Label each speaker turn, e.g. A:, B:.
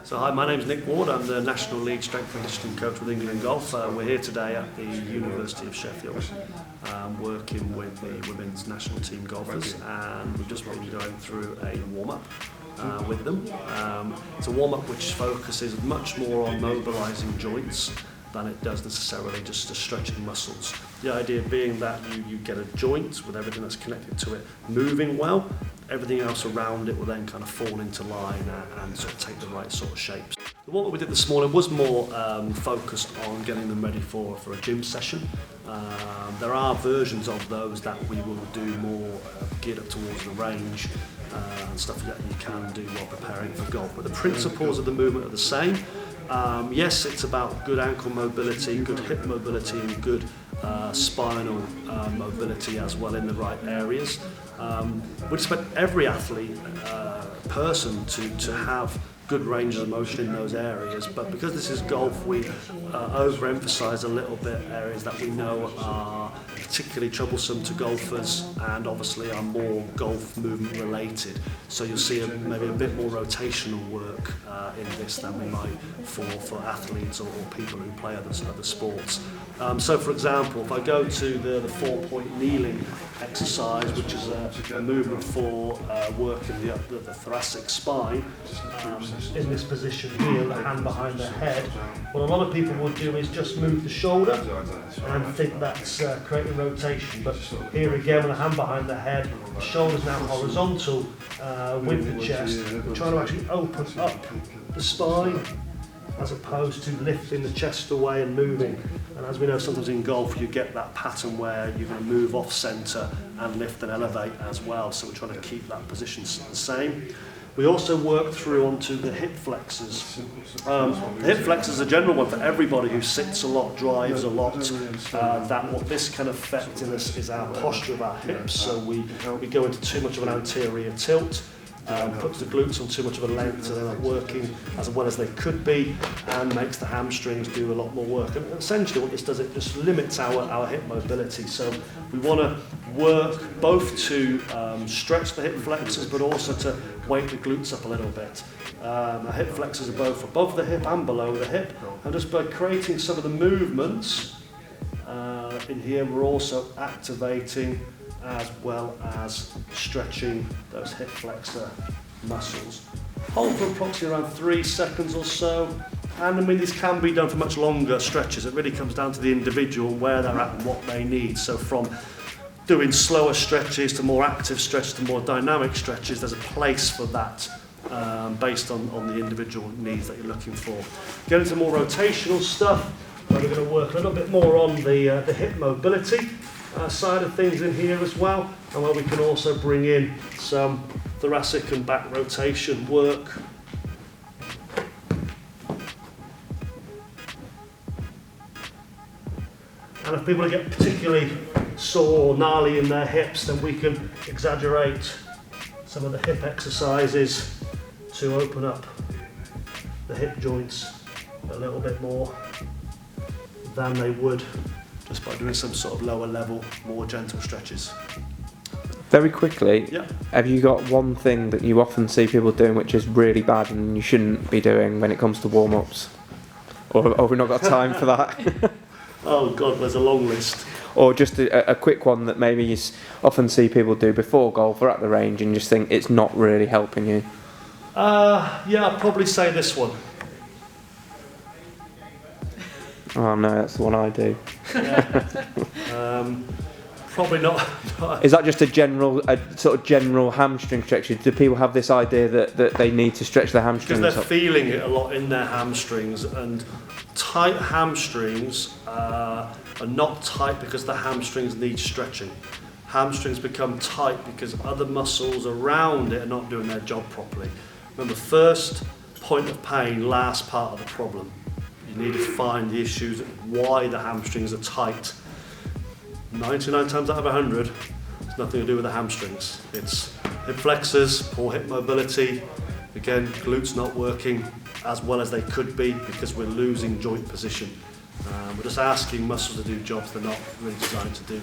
A: So hi, my name's Nick Ward. I'm the National League Strength and Conditioning Coach with England Golf. We're here today at the University of Sheffield, working with the women's national team golfers, and we've just been going through a warm-up with them. It's a warm-up which focuses much more on mobilising joints than it does necessarily just to stretching muscles. The idea being that you get a joint with everything that's connected to it moving well, everything else around it will then kind of fall into line and sort of take the right sort of shapes. The one that we did this morning was more focused on getting them ready for a gym session. There are versions of those that we will do more geared up towards the range and stuff that you can do while preparing for golf. But the principles of the movement are the same. Yes, it's about good ankle mobility, good hip mobility and good spinal mobility as well in the right areas. We expect every athlete, person to have good range of motion in those areas, but because this is golf, we overemphasize a little bit areas that we know are particularly troublesome to golfers and obviously are more golf movement related. So you'll see maybe a bit more rotational work in this than we might for athletes or people who play other sports. So for example, if I go to the 4-point kneeling exercise, which is a movement for working the thoracic spine, in this position here, the hand behind the head, what a lot of people will do is just move the shoulder and think that's creating rotation. But here again, with the hand behind the head, the shoulder's now horizontal with the chest. We're trying to actually open up the spine as opposed to lifting the chest away and moving. And as we know, sometimes in golf you get that pattern where you're going to move off centre and lift and elevate as well. So we're trying to keep that position the same. We also work through onto the hip flexors. The hip flexors is a general one for everybody who sits a lot, drives a lot. That what this can affect in us is our posture of our hips. So we go into too much of an anterior tilt. Puts the glutes on too much of a length, so they're not working as well as they could be, and makes the hamstrings do a lot more work. And essentially what this does, it just limits our hip mobility. So we want to work both to stretch the hip flexors, but also to wake the glutes up a little bit. Our hip flexors are both above the hip and below the hip, and just by creating some of the movements in here, we're also activating as well as stretching those hip flexor muscles. Hold for approximately around 3 seconds or so, and I mean these can be done for much longer stretches. It really comes down to the individual, where they're at and what they need. So from doing slower stretches to more active stretches to more dynamic stretches, there's a place for that based on the individual needs that you're looking for. Get into more rotational stuff, where we're going to work a little bit more on the hip mobility side of things in here as well, and where we can also bring in some thoracic and back rotation work. And if people get particularly sore or gnarly in their hips, then we can exaggerate some of the hip exercises to open up the hip joints a little bit more than they would just by doing some sort of lower level, more gentle stretches.
B: Very quickly,
A: yeah.
B: Have you got one thing that you often see people doing which is really bad and you shouldn't be doing when it comes to warm-ups? Or have we not got time for that?
A: Oh God, there's a long list.
B: Or just a quick one that maybe you often see people do before golf or at the range and you just think it's not really helping you?
A: Yeah, I'd probably say this one.
B: Oh no, that's the one I do.
A: Yeah. Probably not.
B: Is that just a sort of general hamstring stretch? Do people have this idea that they need to stretch their hamstrings?
A: Because they're feeling it a lot in their hamstrings, and tight hamstrings are not tight because the hamstrings need stretching. Hamstrings become tight because other muscles around it are not doing their job properly. Remember, first point of pain, last part of the problem. You need to find the issues, why the hamstrings are tight. 99 times out of 100, it's nothing to do with the hamstrings. It's hip flexors, poor hip mobility, again, glutes not working as well as they could be because we're losing joint position. We're just asking muscles to do jobs they're not really designed to do.